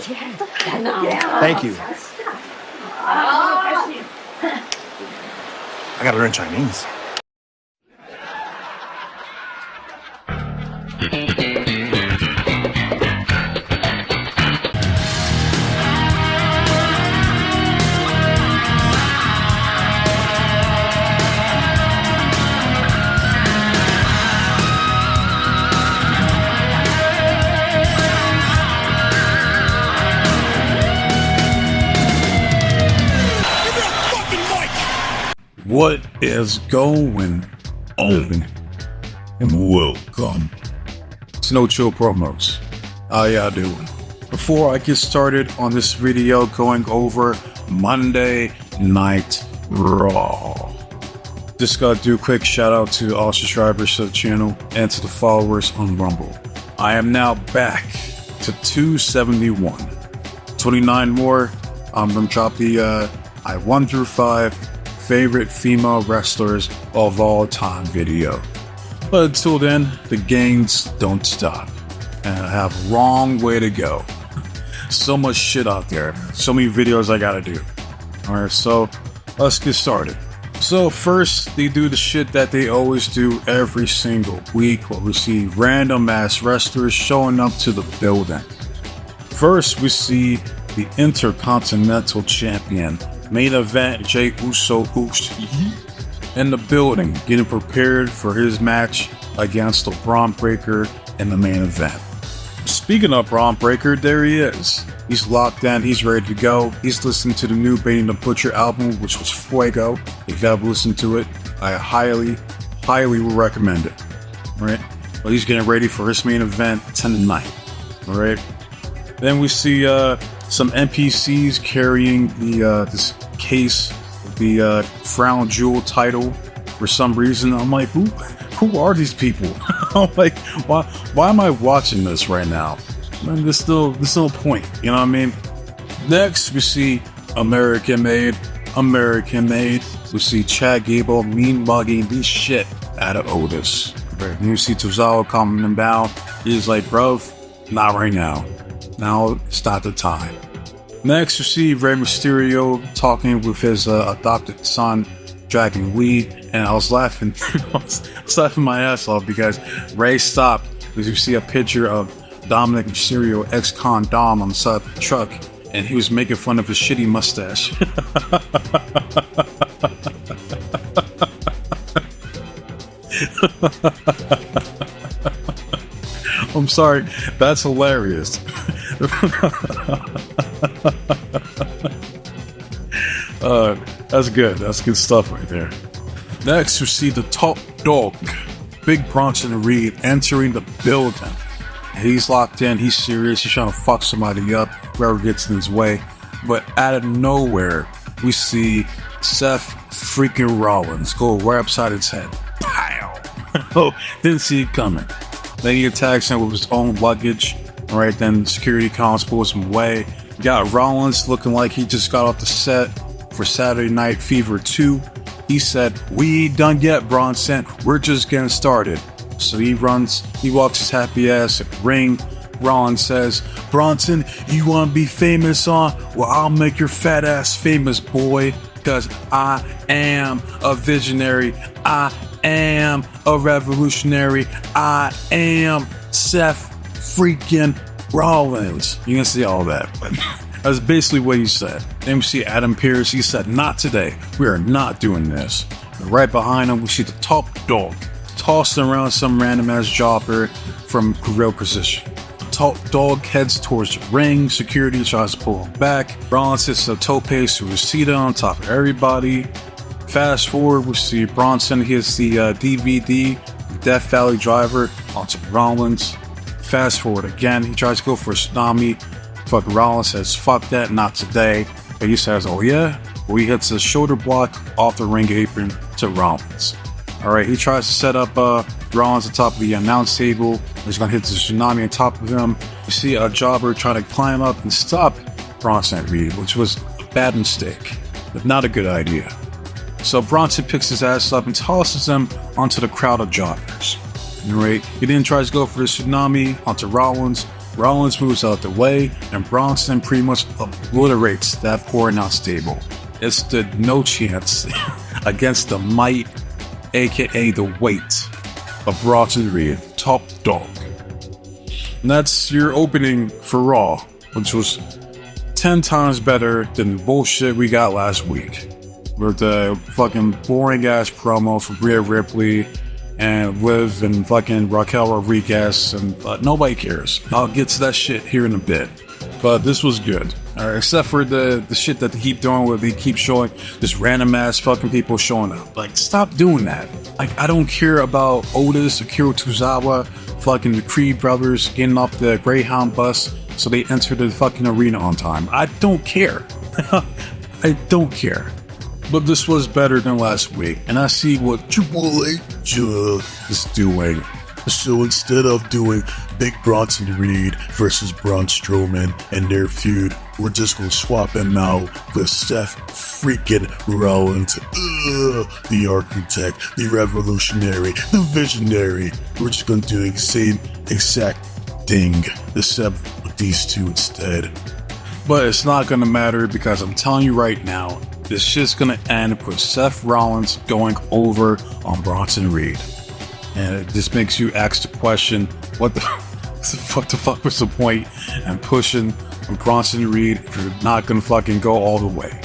Thank you. I gotta learn Chinese. What is going on? And welcome to No Chill Promos. How y'all doing? Before I get started on this video going over Monday Night Raw, just gotta do a quick shout out to all subscribers to the channel and to the followers on Rumble. I am now back to 271. 29 more. I'm gonna drop the 1 through 5 favorite female wrestlers of all time video. But until then, the gains don't stop. And I have a long way to go. So much shit out there. So many videos I gotta do. Alright, so let's get started. So first, they do the shit that they always do every single week, where we see random ass wrestlers showing up to the building. First, we see the Intercontinental Champion, main event Jey Uso in the building, getting prepared for his match against the Braun Breaker in the main event. Speaking of Braun Breaker, there he is. He's locked in, he's ready to go. He's listening to the new Benny the Butcher album, which was Fuego. If you haven't listened to it, I highly would recommend it. Alright? But he's getting ready for his main event tonight. Alright? Then we see some NPCs carrying the this case of the Crown Jewel title. For some reason, I'm like, who are these people? I'm like, why am I watching this right now? Man, there's no point. You know what I mean? Next, we see American Made. We see Chad Gable mean mugging the shit out of Otis. Right. You see Tozawa coming him down. He's like, bruv, not right now. Now it's not the time. Next, you see Rey Mysterio talking with his adopted son, Dragon Lee, and I was laughing. I was laughing my ass off because Rey stopped because you see a picture of Dominic Mysterio, ex-con Dom, on the side of the truck, and he was making fun of his shitty mustache. I'm sorry, that's hilarious. That's good. That's good stuff right there. Next, we see the top dog, Big Bronson Reed, entering the building. He's locked in. He's serious. He's trying to fuck somebody up, whoever gets in his way. But out of nowhere, we see Seth freaking Rollins go right upside his head. Pow! Oh, didn't see it coming. Then he attacks him with his own luggage. Alright, then security comes, pulls him away. Got Rollins looking like he just got off the set for Saturday Night Fever 2. He said, "We ain't done yet, Bronson. We're just getting started." So he walks his happy ass at the ring. Rollins says, "Bronson, you want to be famous, Well, I'll make your fat ass famous, boy. Because I am a visionary. I am a revolutionary. I am Seth freaking Rollins." You can see all that, but that's basically what he said. Then we see Adam Pearce. He said, "Not today. We are not doing this." And right behind him, we see the top dog tossing around some random ass jobber from gorilla position. The top dog heads towards the ring. Security tries to pull him back. Rollins hits a tope suicida on top of everybody. Fast forward, we see Bronson hits the DVD, Death Valley Driver, onto Rollins. Fast forward again, he tries to go for a tsunami. Fucking Rollins says, "Fuck that, not today." But he says, "Oh yeah?" Well, he hits a shoulder block off the ring apron to Rollins. Alright, he tries to set up Rollins on top of the announce table. He's gonna hit the tsunami on top of him. You see a jobber try to climb up and stop Bronson Reed, which was a bad mistake, but not a good idea. So Bronson picks his ass up and tosses him onto the crowd of jobbers. Right, he then tries to go for the tsunami onto Rollins, Rollins moves out the way, and Bronson pretty much obliterates that poor not stable. It stood no chance against the might, aka the weight, of Bronson Reed, top dog. And that's your opening for Raw, which was 10 times better than the bullshit we got last week. With the fucking boring ass promo for Rhea Ripley and Liv and fucking Raquel Rodriguez, and nobody cares. I'll get to that shit here in a bit. But this was good. Except for the shit that they keep doing where they keep showing this random ass fucking people showing up. Like, stop doing that. Like, I don't care about Otis, Akira Tozawa, fucking the Creed brothers getting off the Greyhound bus so they enter the fucking arena on time. I don't care. I don't care. But this was better than last week, and I see what Triple H is doing. So instead of doing Big Bronson Reed versus Braun Strowman and their feud, we're just gonna swap him out with Seth freaking Rollins, the architect, the revolutionary, the visionary. We're just gonna do the same exact thing, except with these two instead. But it's not gonna matter because I'm telling you right now, this shit's gonna end with Seth Rollins going over on Bronson Reed. And it just makes you ask the question, what the fuck was the point in pushing Bronson Reed if you're not gonna fucking go all the way?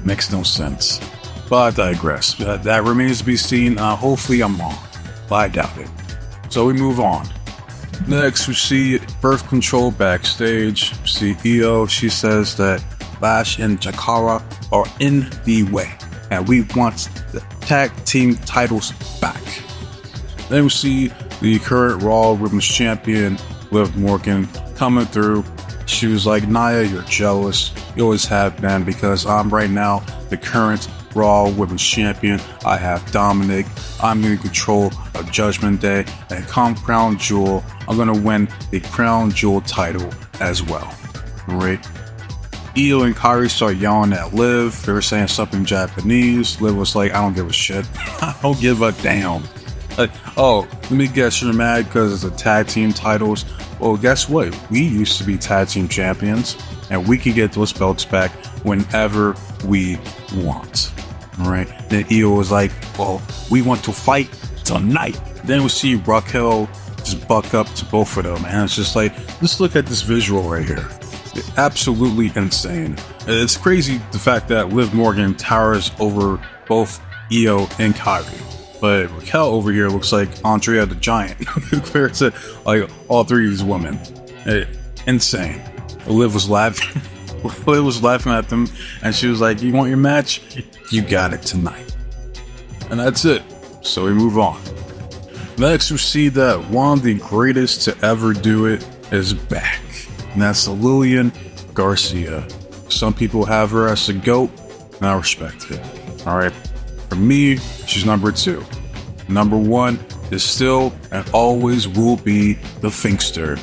Makes no sense. But I digress. That remains to be seen. Hopefully I'm wrong, but I doubt it. So we move on. Next, we see Birth Control backstage. We see Io. She says that Lash and Jakara are in the way, and we want the tag team titles back. Then we see the current Raw Women's Champion, Liv Morgan, coming through. She was like, Nia, you're jealous. You always have been, because I'm right now the current Raw Women's Champion. I have Dominic. I'm going to control a Judgment Day, and come Crown Jewel, I'm going to win the Crown Jewel title as well. Alright? Io and Kairi start yelling at Liv. They were saying something in Japanese. Liv was like, I don't give a shit. I don't give a damn. Like, oh, let me guess, you're mad because it's the tag team titles. Well, guess what? We used to be tag team champions, and we can get those belts back whenever we want. All right. Then Io was like, well, we want to fight tonight. Then we see Raquel just buck up to both of them, and it's just like, let's look at this visual right here. It's absolutely insane. It's crazy the fact that Liv Morgan towers over both Io and Kairi. But Raquel over here looks like Andrea the Giant compared to like all three of these women. Insane. Liv was laughing. Liv was laughing at them, and she was like, "You want your match? You got it tonight." And that's it. So we move on. Next, we see that one of the greatest to ever do it is back, and that's Lillian Garcia. Some people have her as the GOAT, and I respect it. All right. For me, she's number 2. Number 1 is still and always will be the Finkster,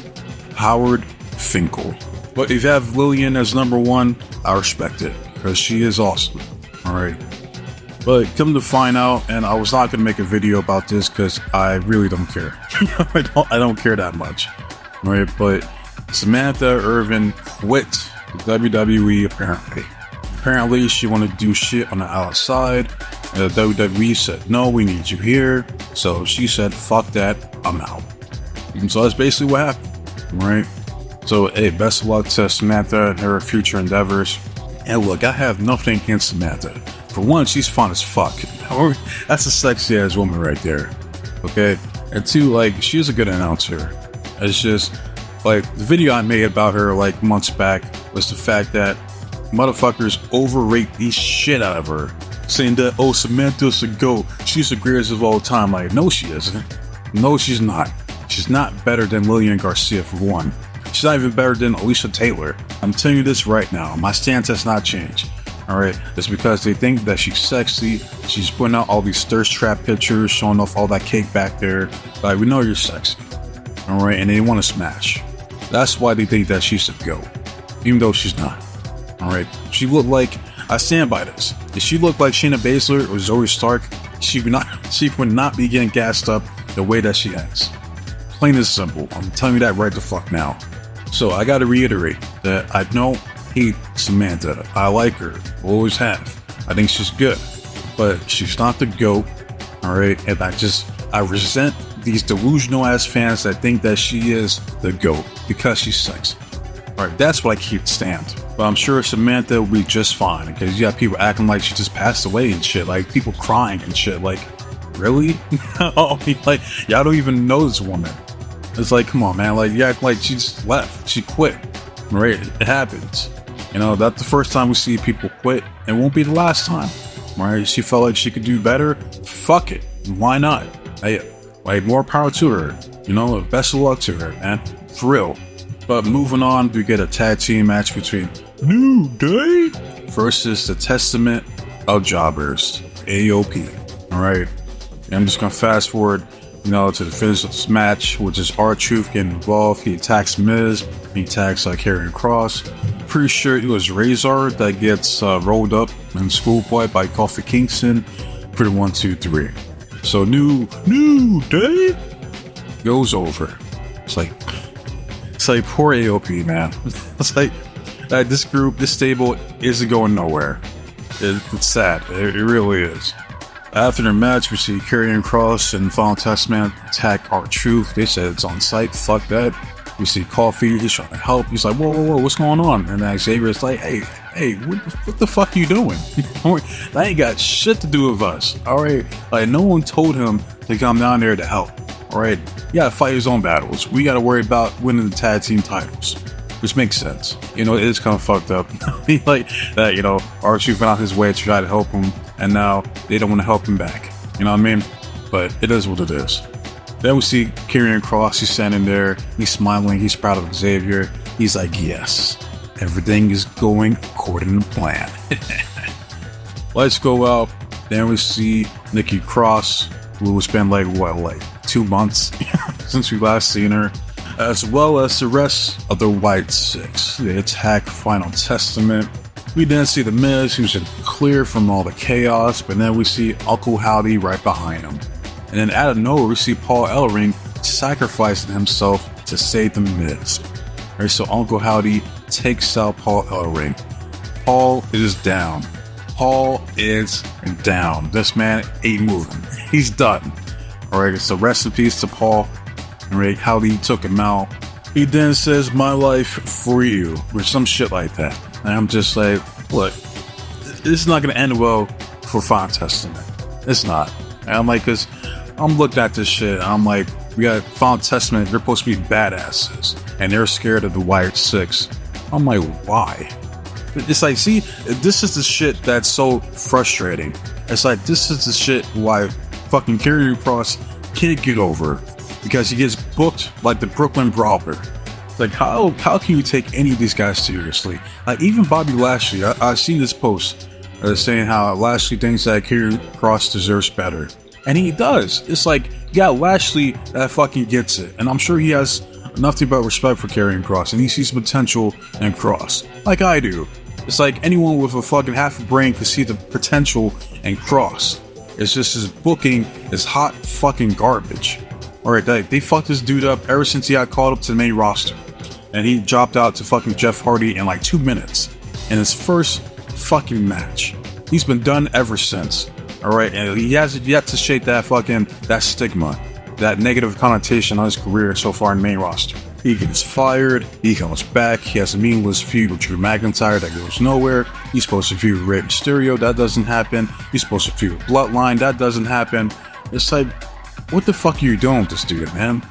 Howard Finkel. But if you have Lillian as number 1, I respect it, because she is awesome. Alright. But come to find out, and I was not going to make a video about this because I really don't care. I don't care that much. Alright, but Samantha Irvin quit the WWE apparently. Apparently, she wanted to do shit on the outside. The WWE said, no, we need you here. So she said, fuck that, I'm out. And so that's basically what happened, right? So, hey, best of luck to Samantha and her future endeavors. And look, I have nothing against Samantha. For one, she's fun as fuck. That's a sexy ass woman right there, okay? And two, like, she's a good announcer. It's just, like, the video I made about her, like, months back was the fact that motherfuckers overrate the shit out of her, saying that, oh, Samantha's a GOAT, she's the greatest of all time. Like, no, she isn't. No, she's not. She's not better than Lillian Garcia, for one. She's not even better than Alicia Taylor. I'm telling you this right now. My stance has not changed. Alright? It's because they think that she's sexy. She's putting out all these thirst trap pictures, showing off all that cake back there. Like, we know you're sexy. Alright? And they want to smash. That's why they think that she's a GOAT. Even though she's not. Alright? She looked like, I stand by this. If she looked like Shayna Baszler or Zoe Stark, she would not be getting gassed up the way that she has. Plain and simple. I'm telling you that right the fuck now. So I gotta reiterate that I don't hate Samantha. I like her, always have. I think she's good, but she's not the GOAT, alright? And I resent these delusional ass fans that think that she is the GOAT because she's sexy. Alright, that's what I can't stand. But I'm sure Samantha will be just fine, because you got people acting like she just passed away and shit, like people crying and shit, like, really? Like, y'all don't even know this woman. It's like, come on, man, like, you act like she just left, she quit, right? It happens. You know, that's the first time we see people quit. It won't be the last time, right? She felt like she could do better. Fuck it. Why not? Hey, like, more power to her. You know, best of luck to her, man. For real. But moving on, we get a tag team match between New Day versus the Testament of Jobbers, AOP. All right. And I'm just going to fast forward, you know, to the finish of this match, which is R-Truth getting involved. He attacks Miz. He attacks Karrion Kross. Pretty sure it was Razor that gets rolled up in Schoolboy by Kofi Kingston for the 1, 2, 3. So New Day goes over. It's like poor AOP, man. It's like this group, this stable isn't going nowhere. It's sad. It really is. After the match, we see Karrion Kross and Final Testament attack R-Truth. They said it's on site. Fuck that. We see Coffee. He's trying to help. He's like, whoa, what's going on? And then Xavier's like, hey, what the fuck are you doing? That ain't got shit to do with us. All right. Like, no one told him to come down there to help. All right. He gotta fight his own battles. We gotta worry about winning the tag team titles, which makes sense. You know, it is kind of fucked up. Like that, you know, R-Truth went out his way to try to help him, and now they don't want to help him back. You know what I mean? But it is what it is. Then we see Karrion Kross. He's standing there. He's smiling. He's proud of Xavier. He's like, yes, everything is going according to plan. Let's go out. Then we see Nikki Cross, who has been like 2 months since we last seen her, as well as the rest of the White Six. They attack Final Testament. We then see The Miz, who's clear from all the chaos, but then we see Uncle Howdy right behind him. And then out of nowhere, we see Paul Ellering sacrificing himself to save The Miz. Alright, so Uncle Howdy takes out Paul Ellering. Paul is down. Paul is down. This man ain't moving. He's done. Alright, so rest in peace to Paul. Alright, Howdy took him out. He then says, my life for you, or some shit like that. And I'm just like, look, this is not going to end well for Final Testament. It's not. And I'm like, because I'm looking at this shit, I'm like, we got Final Testament, they're supposed to be badasses, and they're scared of the White Six. I'm like, why? It's like, see, this is the shit that's so frustrating. It's like, this is the shit why fucking Karrion Kross can't get over, because he gets booked like the Brooklyn Brawler. Like, how can you take any of these guys seriously? Like, even Bobby Lashley, I've seen this post saying how Lashley thinks that Karrion Kross deserves better. And he does. It's like, yeah, Lashley that fucking gets it. And I'm sure he has nothing but respect for Karrion Kross, and he sees potential in Kross, like I do. It's like anyone with a fucking half a brain could see the potential in Kross. It's just his booking is hot fucking garbage. Alright, they fucked this dude up ever since he got called up to the main roster. And he dropped out to fucking Jeff Hardy in like 2 minutes. In his first fucking match. He's been done ever since. Alright, and he hasn't yet to shake that stigma, that negative connotation on his career so far in the main roster. He gets fired, he comes back, he has a meaningless feud with Drew McIntyre that goes nowhere. He's supposed to feud with Rey Mysterio, that doesn't happen. He's supposed to feud with Bloodline, that doesn't happen. It's like, what the fuck are you doing with this dude, man?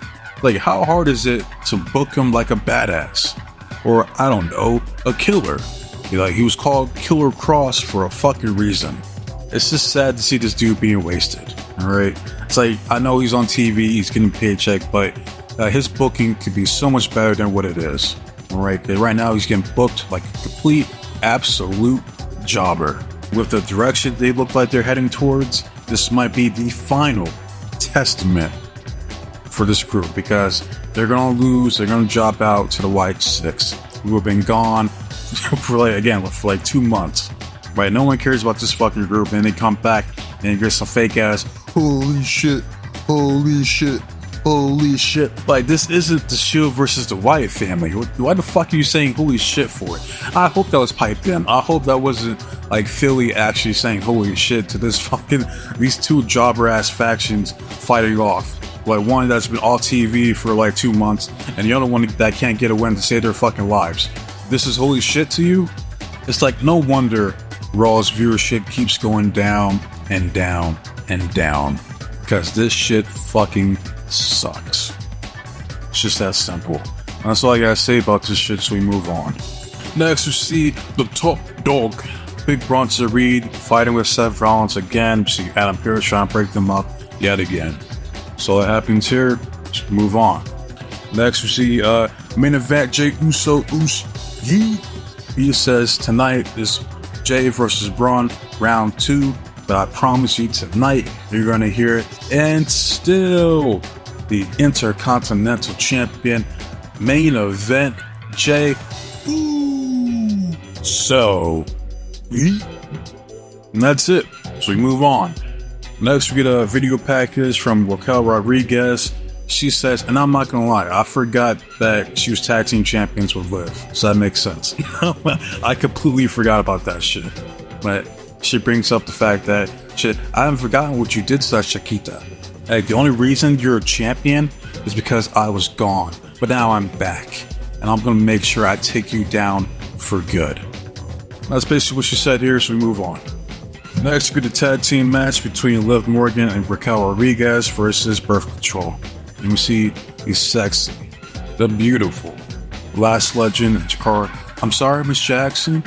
Like, how hard is it to book him like a badass? Or, I don't know, a killer. Like, he was called Killer Kross for a fucking reason. It's just sad to see this dude being wasted, alright? It's like, I know he's on TV, he's getting a paycheck, but his booking could be so much better than what it is, alright? Right now, he's getting booked like a complete, absolute jobber. With the direction they look like they're heading towards, this might be the final testament for this group, because they're gonna lose, they're gonna drop out to the White Six, who have been gone for 2 months. Right, no one cares about this fucking group, and they come back and get some fake ass holy shit Holy shit. Like, this isn't the Shield versus the Wyatt family. Why the fuck are you saying holy shit for it? I hope that was piped in. I hope that wasn't like Philly actually saying holy shit to these two jobber ass factions fighting off. Like, one that's been off TV for like 2 months, and the other one that can't get a win to save their fucking lives. This is holy shit to you? It's like, no wonder Raw's viewership keeps going down and down and down. Because this shit fucking sucks. It's just that simple. That's all I gotta say about this shit, so we move on. Next, we see the top dog, Big Bronson Reed, fighting with Seth Rollins again. We see Adam Pearce trying to break them up yet again. So that happens here. Let's move on. Next, we see main event Jey Uso. He says tonight is Jey versus Braun, round 2. But I promise you tonight, you're going to hear it. And still, the Intercontinental Champion, main event, Jey Uso. And that's it. So we move on. Next, we get a video package from Raquel Rodriguez. She says, and I'm not going to lie, I forgot that she was tag team champions with Liv. So that makes sense. I completely forgot about that shit. But she brings up the fact that, shit, I haven't forgotten what you did to that Chiquita. Hey, the only reason you're a champion is because I was gone. But now I'm back. And I'm going to make sure I take you down for good. That's basically what she said here, so we move on. Next, we get a tag team match between Liv Morgan and Raquel Rodriguez versus Birth Control. And we see the sexy, the beautiful, Last Legend, Jakara. I'm sorry, Miss Jackson.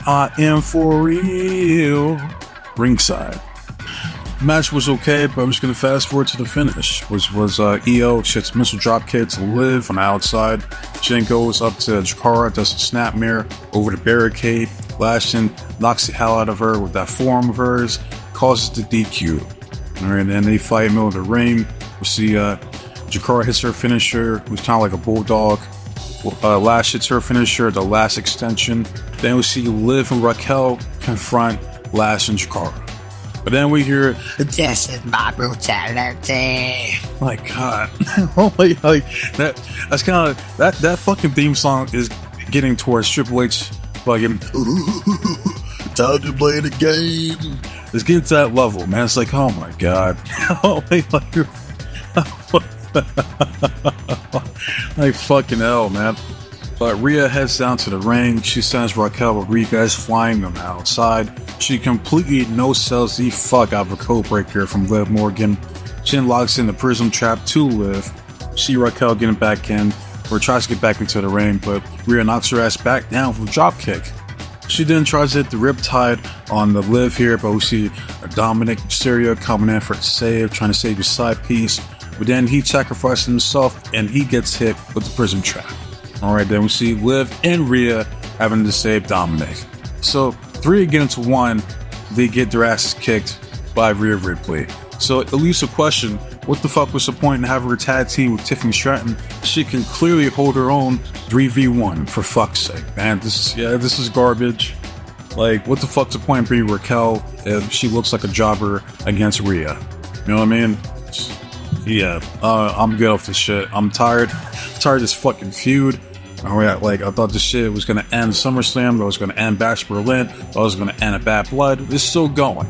I am for real. Ringside. Match was okay, but I'm just gonna fast forward to the finish, which was EO shits missile drop kick to Liv on the outside. Jen goes up to Jakara, does a snapmare over the barricade. Lashley knocks the hell out of her with that forearm of hers, causes the DQ. Alright, and then they fight in the middle of the ring. We see Jakara hits her finisher, who's kind of like a bulldog. Lash hits her finisher, the last extension. Then we see Liv and Raquel confront Lash and Jakara. But then we hear, "This is my brutality." My God, oh my, like that's kind of that fucking theme song is getting towards Triple H, fucking time to play the game. It's getting to that level, man. It's like, oh my God, oh my, like fucking hell, man. But Rhea heads down to the ring. She sends Raquel Rodriguez flying them outside. She completely no-sells the fuck out of a code breaker from Liv Morgan. Jen locks in the Prism Trap to Liv. See Raquel getting back in, or tries to get back into the ring, but Rhea knocks her ass back down from a drop kick. She then tries to hit the Riptide on the Liv here, but we see Dominic Mysterio coming in for a save, trying to save his side piece. But then he sacrifices himself and he gets hit with the Prism Trap. Alright, then we see Liv and Rhea having to save Dominic. So, 3 against 1, they get their asses kicked by Rhea Ripley. So, it leaves a question, what the fuck was the point in having her tag team with Tiffany Stratton? She can clearly hold her own 3v1, for fuck's sake, man. This is garbage. Like, what the fuck's the point in bringing Raquel if she looks like a jobber against Rhea? You know what I mean? Yeah, I'm good off this shit. I'm tired of this fucking feud. Alright, like, I thought this shit was gonna end SummerSlam, that was gonna end Bash Berlin, that was gonna end a Bad Blood. It's still going.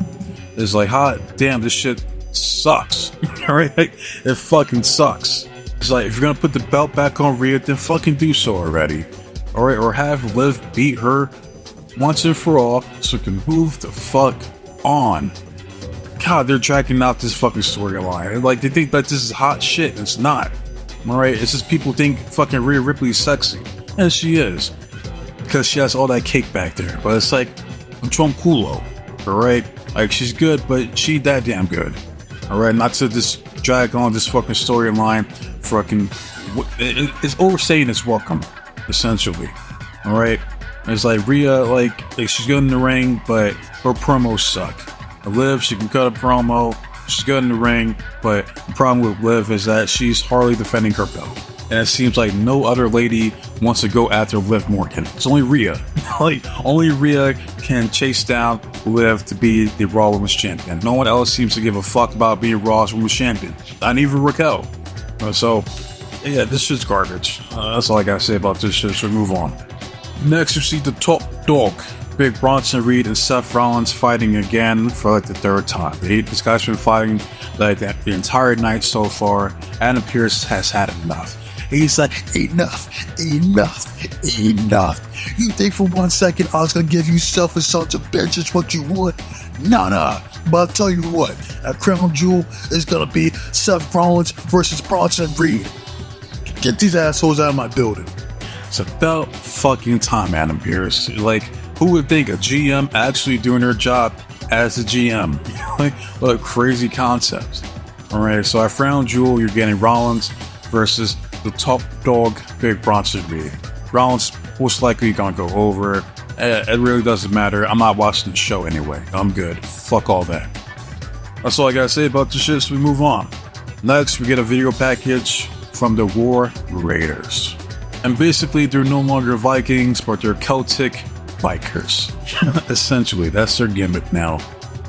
It's like, hot damn, this shit sucks. Alright, it fucking sucks. It's like, if you're gonna put the belt back on Rhea, then fucking do so already. Alright, or have Liv beat her once and for all so we can move the fuck on. God, they're dragging out this fucking storyline. Like, they think that this is hot shit, and it's not. Alright, it's just people think fucking Rhea Ripley is sexy. And she is. Because she has all that cake back there. But it's like, I'm Trump Culo. Alright? Like, she's good, but she that damn good. Alright, not to just drag on this fucking storyline. Fucking, it's overstating its welcome, essentially. Alright? It's like, Rhea, like she's good in the ring, but her promos suck. Liv, she can cut a promo. She's good in the ring, but the problem with Liv is that she's hardly defending her belt. And it seems like no other lady wants to go after Liv Morgan. It's only Rhea. Like, only Rhea can chase down Liv to be the Raw Women's Champion. No one else seems to give a fuck about being Raw's Women's Champion. Not even Raquel. So, yeah, this shit's garbage. That's all I gotta say about this shit, so move on. Next, you see the top dog, Big Bronson Reed and Seth Rollins fighting again for like the third time. This guy's been fighting like the entire night so far. Adam Pearce has had enough. He's like, enough. You think for 1 second I was gonna give you selfish sons of bitches what you want? Nah. But I'll tell you what, a crown jewel is gonna be Seth Rollins versus Bronson Reed. Get these assholes out of my building. It's about fucking time, Adam Pearce. Like, who would think a GM actually doing their job as a GM? Like, what a crazy concept. Alright, so at Crown Jewel, you're getting Rollins versus the top dog, Big Bronson Reed. Rollins most likely gonna go over. It really doesn't matter. I'm not watching the show anyway. I'm good. Fuck all that. That's all I gotta say about this shit, so we move on. Next, we get a video package from the War Raiders. And basically, they're no longer Vikings, but they're Celtic bikers. Essentially, that's their gimmick now.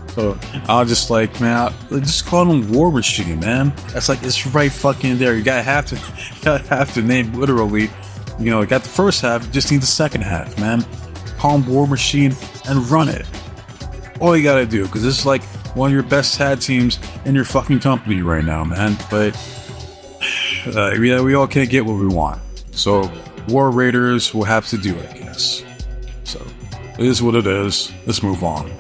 So I was just like, man, just call them War Machine, man. That's like, it's right fucking there. You gotta have to name literally. You know, you got the first half, you just need the second half, man. Call them War Machine and run it. All you gotta do, because this is like one of your best tag teams in your fucking company right now, man. But yeah, we all can't get what we want. So War Raiders will have to do it, I guess. So it is what it is. Let's move on.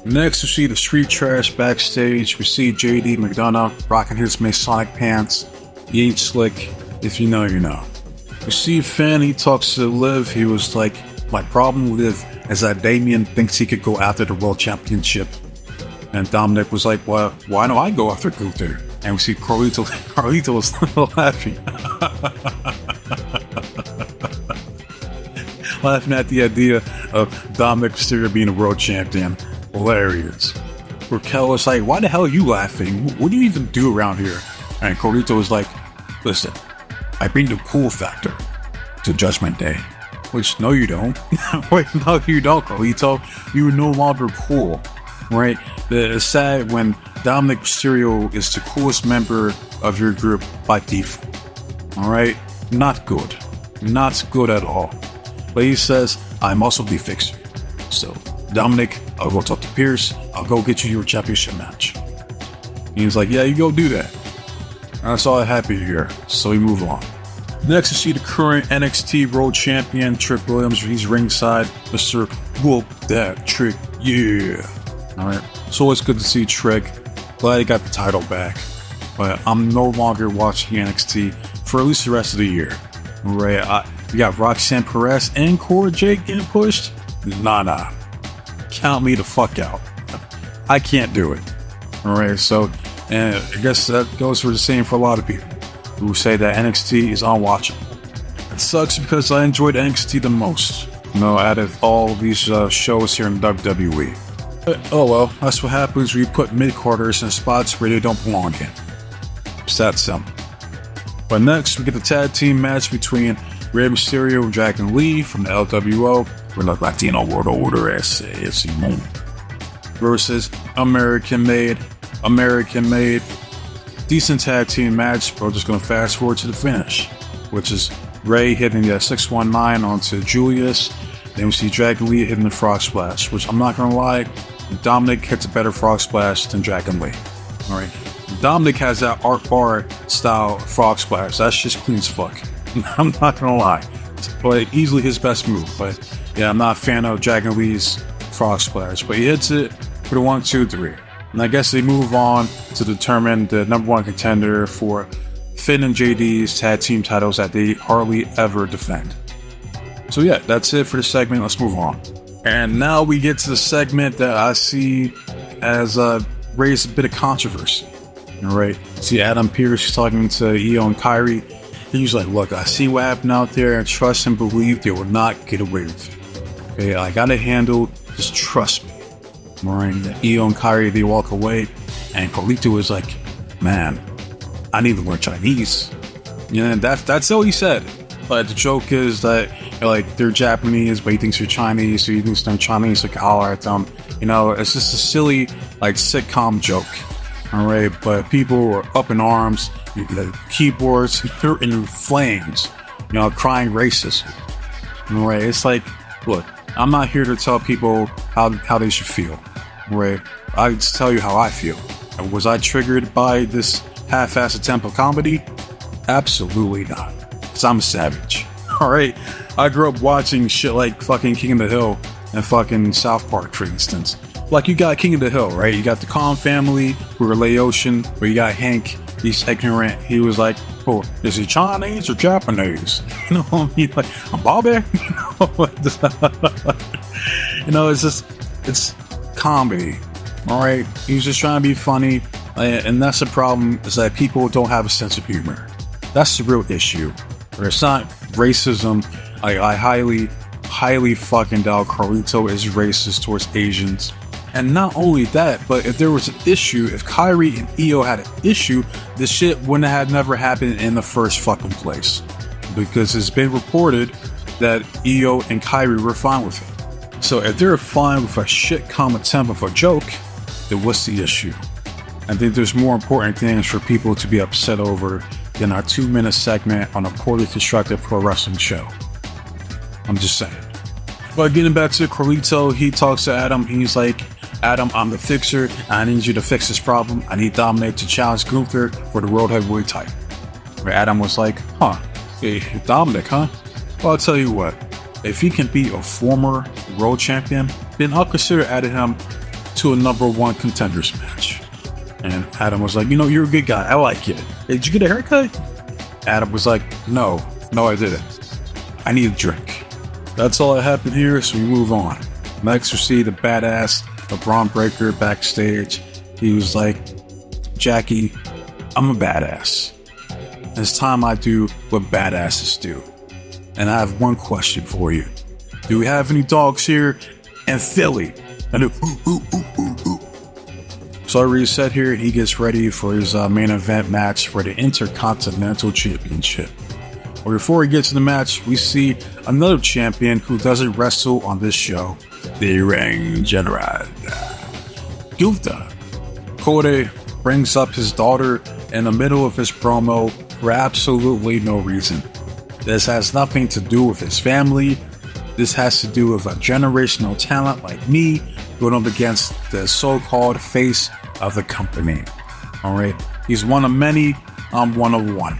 Next, we see the Street Trash backstage. We see JD McDonough rocking his Masonic pants. He ain't slick. If you know, you know. We see Finn. He talks to Liv. He was like, my problem with Liv is that Damien thinks he could go after the World Championship. And Dominic was like, well, why don't I go after Gunther? And we see Carlito was laughing. Laughing at the idea of Dominic Mysterio being a world champion. Hilarious. Raquel was like, why the hell are you laughing? What do you even do around here? And Carlito was like, listen, I bring the cool factor to Judgment Day. Which, no you don't. Wait, no you don't, Carlito. You're no longer cool. Right? It's sad when Dominic Mysterio is the coolest member of your group by default. Alright? Not good. Not good at all. But he says, I'm also the fixer. So, Dominic, I'll go talk to Pierce. I'll go get you your championship match. He's like, yeah, you go do that. That's all I have to hear. So we move on. Next, you see the current NXT World Champion, Trick Williams. He's ringside. Mr. Whoop that Trick. Yeah. Alright. So it's good to see Trick. Glad he got the title back. But I'm no longer watching NXT for at least the rest of the year. Alright. We got Roxanne Perez and Cora Jade getting pushed. Nah. Count me the fuck out. I can't do it. Alright, so, and I guess that goes for the same for a lot of people who say that NXT is unwatchable. It sucks because I enjoyed NXT the most, you know, out of all these shows here in WWE. But, oh well, that's what happens when you put mid-quarters in spots where they don't belong in. It's that simple. But next, we get the tag team match between Rey Mysterio and Dragon Lee from the LWO, for the Latino World Order, versus American Made. Decent tag team match, but we're just going to fast forward to the finish, which is Rey hitting the 619 onto Julius. Then we see Dragon Lee hitting the Frog Splash, which I'm not going to lie, Dominic hits a better Frog Splash than Dragon Lee. Alright, Dominic has that Art Bar style Frog Splash. That's just clean as fuck. I'm not gonna lie, but easily his best move. But yeah, I'm not a fan of Dragon Lee's Frog Splash, but he hits it for the 1, 2, 3. And I guess they move on to determine the number one contender for Finn and JD's tag team titles that they hardly ever defend. So yeah, that's it for the segment. Let's move on. And now we get to the segment that I see as raised a bit of controversy. All right, see Adam Pearce talking to Io and Kyrie. He's like, look, I see what happened out there, and trust and believe they will not get away with it. Okay, I got it handled, just trust me. Right, Io and Kyrie, they walk away, and Carlito is like, man, I need to learn Chinese. You know, that's all he said. But the joke is that, you know, like, they're Japanese, but he thinks you're Chinese, so he thinks they're Chinese, like, holler at them. You know, it's just a silly, like, sitcom joke. Alright, but people were up in arms, the keyboards in flames, crying racism. Right? It's like, look, I'm not here to tell people how they should feel. Right? I just tell you how I feel. And was I triggered by this half-assed attempt at comedy? Absolutely not. Because I'm a savage. Alright? I grew up watching shit like fucking King of the Hill and fucking South Park, for instance. Like, you got King of the Hill, right? You got the Khan family, who are Laotian, where you got Hank, he's ignorant. He was like, oh, is he Chinese or Japanese? You know what I mean? Like, I'm Bobby? It's comedy. Alright? He's just trying to be funny. And that's the problem, is that people don't have a sense of humor. That's the real issue. Or it's not racism. I highly fucking doubt Carlito is racist towards Asians. And not only that, but if there was an issue, if Kyrie and Io had an issue, this shit wouldn't have never happened in the first fucking place. Because it's been reported that Io and Kyrie were fine with it. So if they're fine with a shit common temp of a joke, then what's the issue? I think there's more important things for people to be upset over than our 2-minute segment on a poorly constructed pro wrestling show. I'm just saying. But getting back to Carlito, he talks to Adam. He's like, Adam, I'm the fixer. I need you to fix this problem. I need Dominic to challenge Gunther for the World Heavyweight title. Where Adam was like, hey, Dominic, huh? Well, I'll tell you what. If he can beat a former world champion, then I'll consider adding him to a #1 contenders match. And Adam was like, you're a good guy. I like it. Hey, did you get a haircut? Adam was like, no, I didn't. I need a drink. That's all that happened here, so we move on. Next, we see the badass Braun Breaker backstage. He was like, Jackie, I'm a badass. It's time I do what badasses do. And I have one question for you. Do we have any dogs here in Philly? And so I already said here, he gets ready for his main event match for the Intercontinental Championship. But before he gets to the match, we see another champion who doesn't wrestle on this show, the Ring General, Gunther. Cody brings up his daughter in the middle of his promo for absolutely no reason. This has nothing to do with his family. This has to do with a generational talent like me going up against the so-called face of the company. Alright, he's one of many, I'm one of one.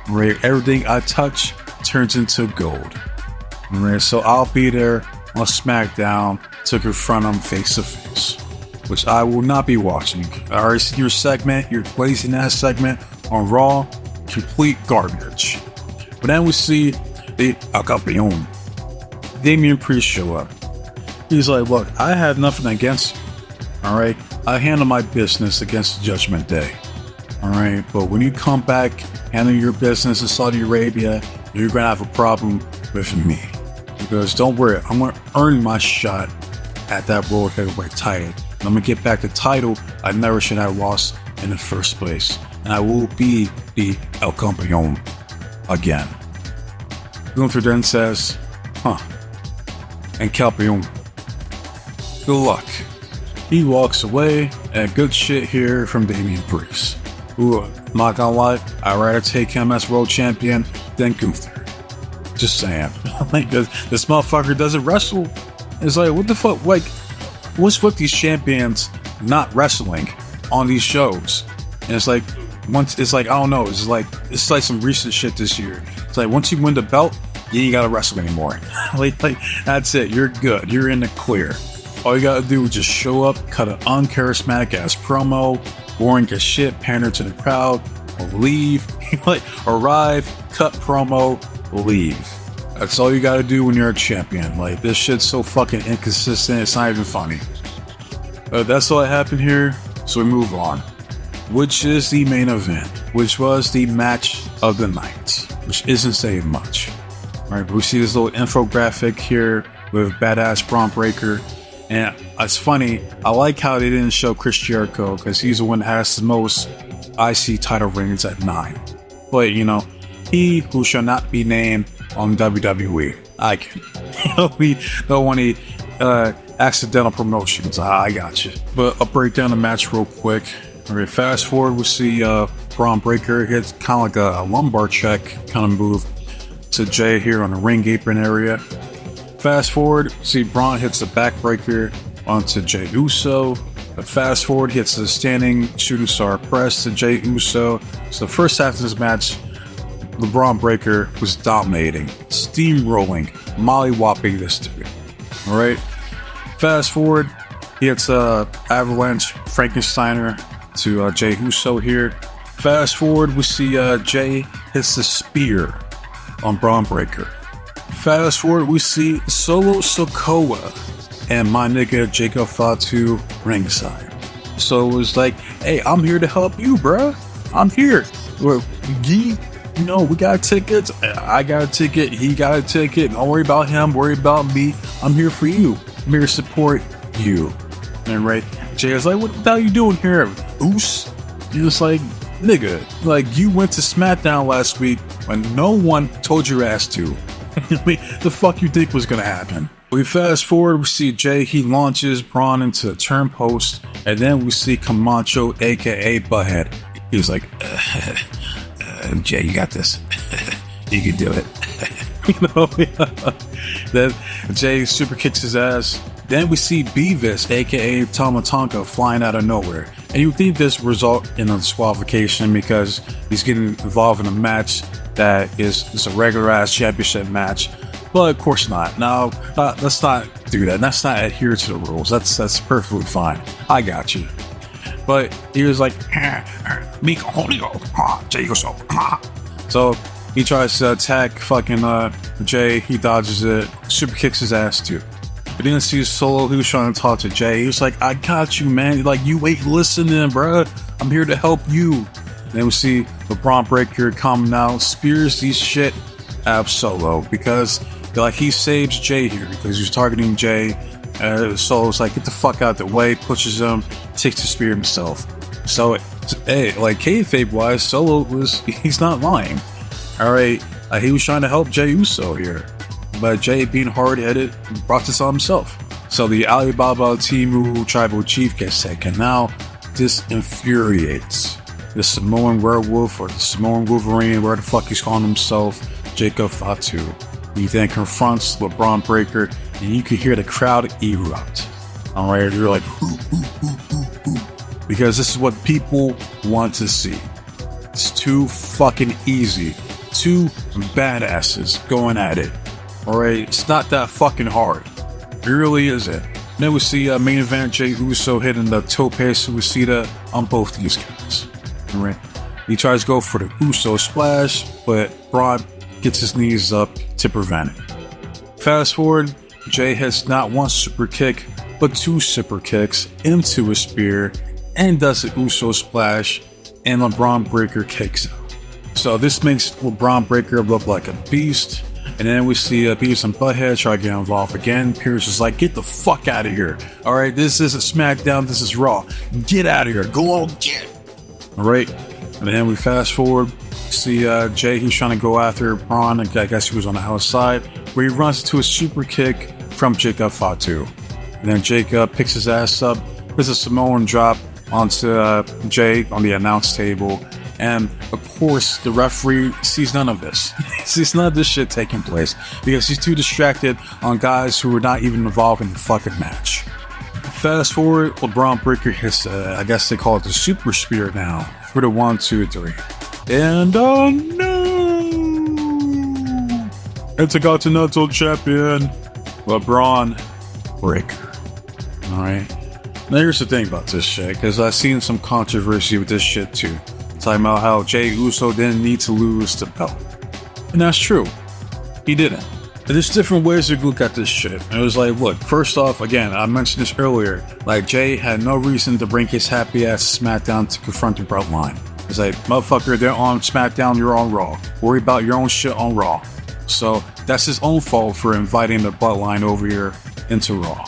Right, everything I touch turns into gold. Right, so I'll be there on SmackDown to confront him face to face, which I will not be watching. I already see your segment, your lazy ass segment on Raw, complete garbage. But then we see the El Campeón, Damian Priest, show up. He's like, look, I have nothing against you. Alright, I handle my business against the Judgment Day. Alright, but when you come back handling your business in Saudi Arabia, you're gonna have a problem with me. Because don't worry, I'm gonna earn my shot at that World Heavyweight title. And I'm gonna get back the title I never should have lost in the first place. And I will be the El Campeón again. Gunther then says, and Campeón, good luck. He walks away, and good shit here from Damian Priest. Who, not gonna lie, I'd rather take him as world champion than Gunther. Just saying. Like, this motherfucker doesn't wrestle. It's like, what the fuck? Like, what's with these champions not wrestling on these shows? And it's like, I don't know. It's like some recent shit this year. It's like, once you win the belt, you ain't gotta wrestle anymore. like, that's it. You're good. You're in the clear. All you gotta do is just show up, cut an uncharismatic ass promo, boring as shit, pander to the crowd, or leave. Like, arrive, cut promo, leave. That's all you gotta do when you're a champion. Like, this shit's so fucking inconsistent, it's not even funny. That's all that happened here, so we move on. Which is the main event, which was the match of the night, which isn't saying much. Alright, we see this little infographic here with badass Braun Breaker. And it's funny, I like how they didn't show Chris Jericho, because he's the one that has the most IC title reigns at 9. But, he who shall not be named on WWE. I can. We don't want any accidental promotions. I got you. But I'll break down the match real quick. Alright, fast forward, we see Braun Breaker hits kind of like a lumbar check kind of move to Jay here on the ring apron area. Fast forward, see Braun hits the backbreaker onto Jey Uso. Fast forward, hits the standing shooting star press to Jey Uso. So the first half of this match, the Braun Breaker was dominating, steamrolling, mollywopping this dude. All right. Fast forward, he hits Avalanche Frankensteiner to Jey Uso here. Fast forward, we see Jay hits the spear on Braun Breaker. Fast forward, we see Solo Sikoa and my nigga Jacob Fatu ringside. So it was like, hey, I'm here to help you, bruh. I'm here. We got tickets. I got a ticket. He got a ticket. Don't worry about him. Worry about me. I'm here for you. I'm here to support you. And right, Jay was like, what the hell you doing here, Oos? He was like, nigga, like you went to SmackDown last week when no one told your ass to. The fuck you think was gonna happen? We fast forward, we see Jay, he launches Braun into the turn post, and then we see Camacho, aka Butthead. He's like, Jay, you got this. You can do it. Then Jay super kicks his ass. Then we see Beavis, aka Tama Tonga, flying out of nowhere. And you think this result in a disqualification because he's getting involved in a match that is a regular ass championship match. But of course not. No, let's not do that. Let's not adhere to the rules. That's perfectly fine. I got you. But he was like, Miko, holy go, Jey Uso. So he tries to attack fucking Jay. He dodges it, super kicks his ass too. But then see Solo, he was trying to talk to Jay. He was like, I got you, man. Like, you ain't listening, bruh. I'm here to help you. Then we see the Braun Breaker come out, spears these shit out of Solo because like he saves Jay here because he's targeting Jay. Solo's like, get the fuck out the way, pushes him, takes the spear himself. So, hey, like kayfabe wise, Solo he's not lying. All right, he was trying to help Jey Uso here, but Jay, being hard-headed, brought this on himself. So the Alibaba Timu Tribal Chief gets taken. Now, this infuriates the Samoan Werewolf or the Samoan Wolverine, where the fuck he's calling himself, Jacob Fatu. He then confronts the Braun Breaker, and you can hear the crowd erupt. All right, you're like, because this is what people want to see. It's too fucking easy. Two badasses going at it. All right, it's not that fucking hard. It really isn't. Then we see main event Jey Uso hitting the tope suicida on both these guys. All right, he tries to go for the Uso splash, but Braun gets his knees up to prevent it. Fast forward, Jay hits not one super kick, but two super kicks into a spear and does the Uso splash, and the Braun Breaker kicks out. So this makes the Braun Breaker look like a beast. And then we see Beavis and Butthead try to get involved again. Pierce is like, get the fuck out of here. All right, this isn't SmackDown, this is Raw. Get out of here. Go on, get. All right, and then we fast forward. See Jay, he's trying to go after Braun. I guess he was on the outside, where he runs into a super kick from Jacob Fatu. And then Jacob picks his ass up, puts a Samoan drop onto Jay on the announce table. And of course, the referee sees none of this. He sees none of this shit taking place because he's too distracted on guys who are not even involved in the fucking match. Fast forward, Braun Breaker hits, I guess they call it the super spear now, for the 1, 2, 3. And no! Intercontinental Champion, Braun Breaker. Alright. Now here's the thing about this shit, because I've seen some controversy with this shit too. Talking about how Jey Uso didn't need to lose the belt. And that's true. He didn't. But there's different ways to look at this shit. And it was like, look, first off, again, I mentioned this earlier, like Jay had no reason to bring his happy ass to SmackDown to confront the Bloodline. It's like, motherfucker, they're on SmackDown, you're on Raw. Worry about your own shit on Raw. So that's his own fault for inviting the Bloodline over here into Raw.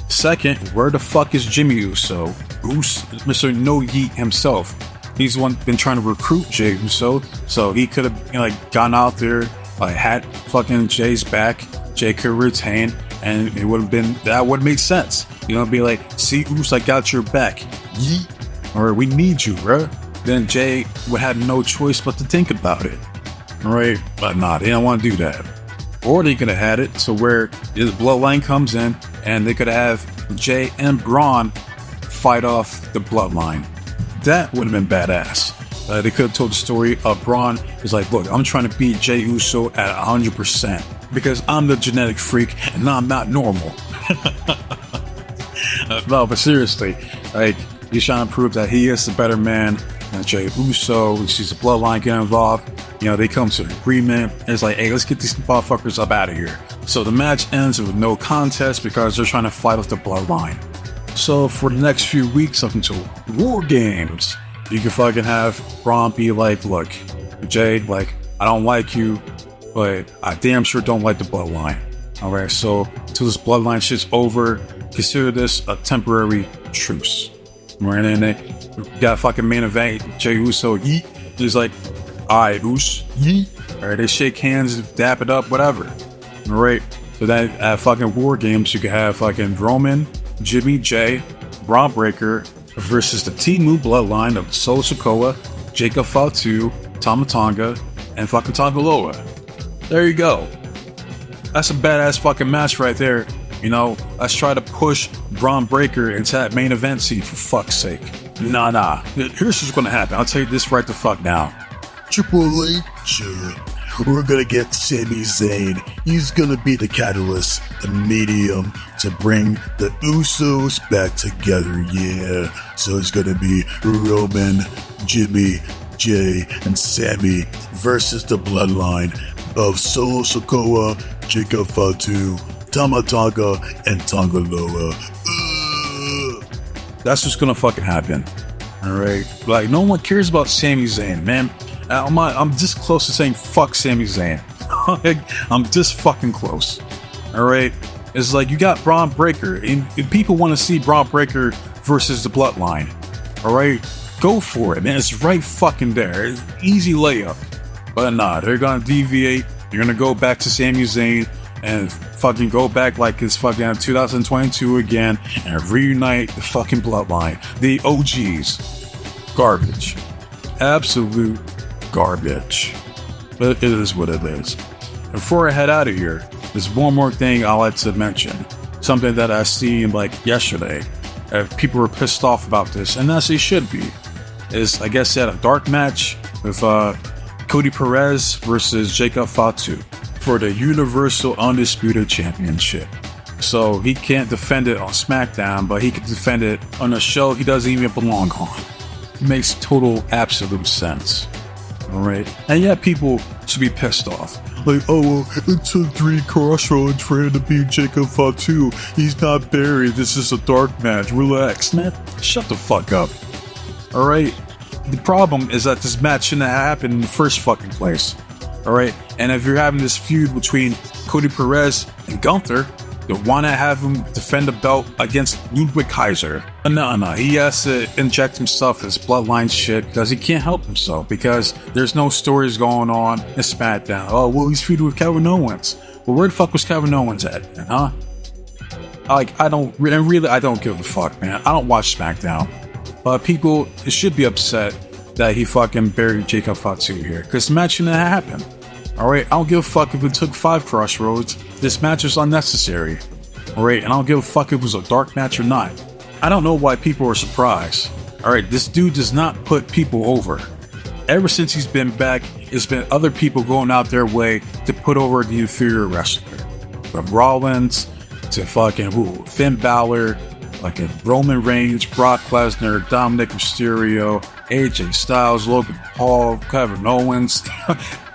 Second, where the fuck is Jimmy Uso? Mr. No Yeet himself. He's the one been trying to recruit Jey Uso, so he could have gone out there, had fucking Jay's back. Jay could retain, and it would have been that would make sense. Be like, see, Uso, I got your back. Yeet. Or we need you, bruh. then Jay would have no choice but to think about it. All right, but nah, they don't want to do that. Or they could have had it to where the bloodline comes in and they could have Jay and Braun fight off the bloodline. That would have been badass. They could have told the story of Braun is like, look, I'm trying to beat Jey Uso at 100% because I'm the genetic freak and I'm not normal. No, but seriously, like, he's trying to prove that he is the better man than Jey Uso. He sees the bloodline get involved. You know, they come to an agreement. It's like, hey, let's get these motherfuckers up out of here. So the match ends with no contest because they're trying to fight off the bloodline. So for the next few weeks up until War Games, you can fucking have Braun be like, look, Jay, like, I don't like you, but I damn sure don't like the bloodline. Alright, so till this bloodline shit's over, consider this a temporary truce. Right, and then you got fucking main event, Jey Uso, yeet. He's like, alright, Us, yeet. Alright, they shake hands, dap it up, whatever. Alright, so then at fucking War Games, you can have fucking Roman, Jimmy, Jay, Braun Breaker versus the Timu bloodline of Solo Sikoa, Jacob Fatu, Tama Tonga, and fucking Tonga Loa. There you go. That's a badass fucking match right there. You know, let's try to push Braun Breaker into that main event seat for fuck's sake. Nah. Here's what's gonna happen. I'll tell you this right the fuck now. Triple H, we're gonna get Sami Zayn. He's gonna be the catalyst, the medium to bring the Usos back together, yeah. So it's gonna be Roman, Jimmy, Jay, and Sami versus the bloodline of Solo Sikoa, Jacob Fatu, Tama Tonga, and Tonga Loa. That's what's gonna fucking happen. Alright? Like, no one cares about Sami Zayn, man. I'm this close to saying fuck Sami Zayn. I'm this fucking close. Alright? It's like you got Braun Breaker, and people want to see Braun Breaker versus the bloodline. Alright? Go for it, man. It's right fucking there. It's easy layup. But nah, they're gonna deviate. They're gonna go back to Sami Zayn and fucking go back like it's fucking 2022 again and reunite the fucking bloodline. The OGs. Garbage. Absolute garbage. But it is what it is. Before I head out of here, there's one more thing I like to mention. Something that I seen like yesterday. People were pissed off about this, and as they should be. Is, I guess, they had a dark match with Cody Perez versus Jacob Fatu for the Universal Undisputed Championship. So he can't defend it on SmackDown, but he can defend it on a show he doesn't even belong on. It makes total, absolute sense. Alright? And yeah, people should be pissed off. Like, oh, well, it took 3 crossroads for him to beat Jacob Fatu. He's not buried. This is a dark match. Relax. Man, shut the fuck up. Alright? The problem is that this match shouldn't have happened in the first fucking place. Alright? And if you're having this feud between Cody Perez and Gunther, you want to have him defend the belt against Ludwig Kaiser. No, he has to inject himself in this bloodline shit because he can't help himself because there's no stories going on in SmackDown. Oh, well, he's feuding with Kevin Owens. Well, where the fuck was Kevin Owens at, huh? Like, I don't give a fuck, man. I don't watch SmackDown. But people should be upset that he fucking buried Jacob Fatu here because the match shouldn't have happened. Alright, I don't give a fuck if it took 5 crossroads. This match is unnecessary. Alright, and I don't give a fuck if it was a dark match or not. I don't know why people are surprised. Alright, this dude does not put people over. Ever since he's been back, it's been other people going out their way to put over the inferior wrestler. From Rollins to fucking Finn Balor, fucking Roman Reigns, Brock Lesnar, Dominic Mysterio, AJ Styles, Logan Paul, Kevin Owens.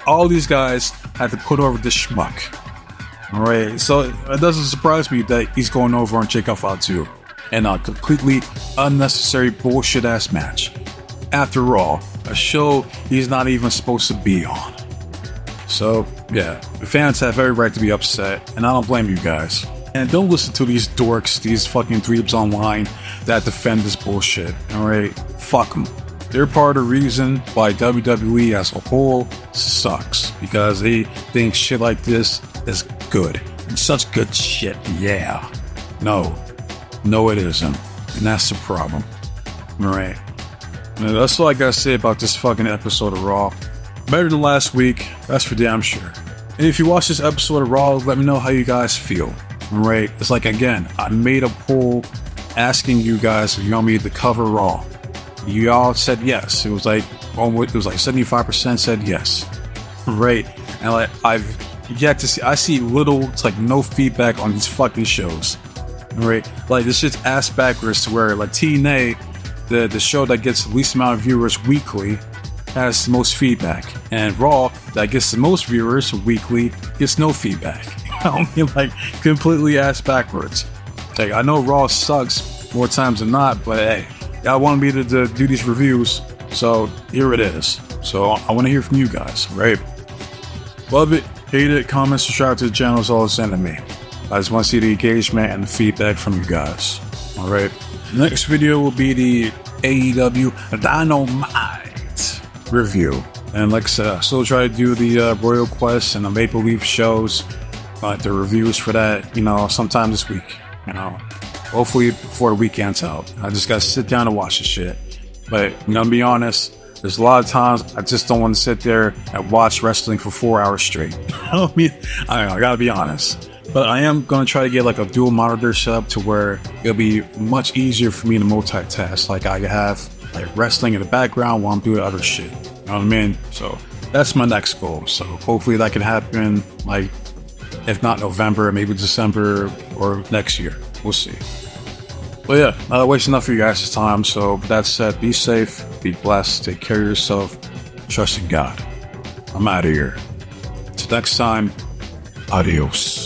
All these guys had to put over this schmuck. Alright, so it doesn't surprise me that he's going over on Jacob Fatu in a completely unnecessary bullshit ass match. After all, a show he's not even supposed to be on. So, yeah, the fans have every right to be upset, and I don't blame you guys. And don't listen to these dorks, these fucking dweebs online that defend this bullshit. Alright, fuck them. They're part of the reason why WWE as a whole sucks. Because they think shit like this is good. It's such good shit, yeah. No, it isn't. And that's the problem. Alright. And that's all I gotta say about this fucking episode of Raw. Better than last week, that's for damn sure. And if you watch this episode of Raw, let me know how you guys feel. Alright, it's like, again, I made a poll asking you guys if you want me to cover Raw. You all said yes. It was like 75% said yes. Right. And like, I've yet to see, I see little, it's like no feedback on these fucking shows. Right. Like, this shit's ass backwards to where like TNA, the show that gets the least amount of viewers weekly, has the most feedback, and Raw, that gets the most viewers weekly, gets no feedback. I mean, like, completely ass backwards. Like, I know Raw sucks more times than not, but hey, y'all wanted me to do these reviews, so here it is. So I want to hear from you guys, right? Love it, hate it, comment, subscribe to the channel is all it's sending me. I just want to see the engagement and the feedback from you guys. All right. Next video will be the AEW Dynamite review, and like I said, I still try to do the Royal Quest and the Maple Leaf shows, the reviews for that, sometime this week, hopefully before the weekend's out. I just gotta sit down and watch the shit. But I'm gonna be honest, there's a lot of times I just don't want to sit there and watch wrestling for 4 hours straight. I gotta be honest. But I am gonna try to get like a dual monitor setup to where it'll be much easier for me to multitask. Like, I have like wrestling in the background while I'm doing other shit. You know what I mean? So that's my next goal. So hopefully that can happen, like, if not November, maybe December or next year. We'll see. But yeah, not wasting enough of you guys' time. So with that said, be safe, be blessed, take care of yourself, trust in God. I'm out of here. Till next time, adios.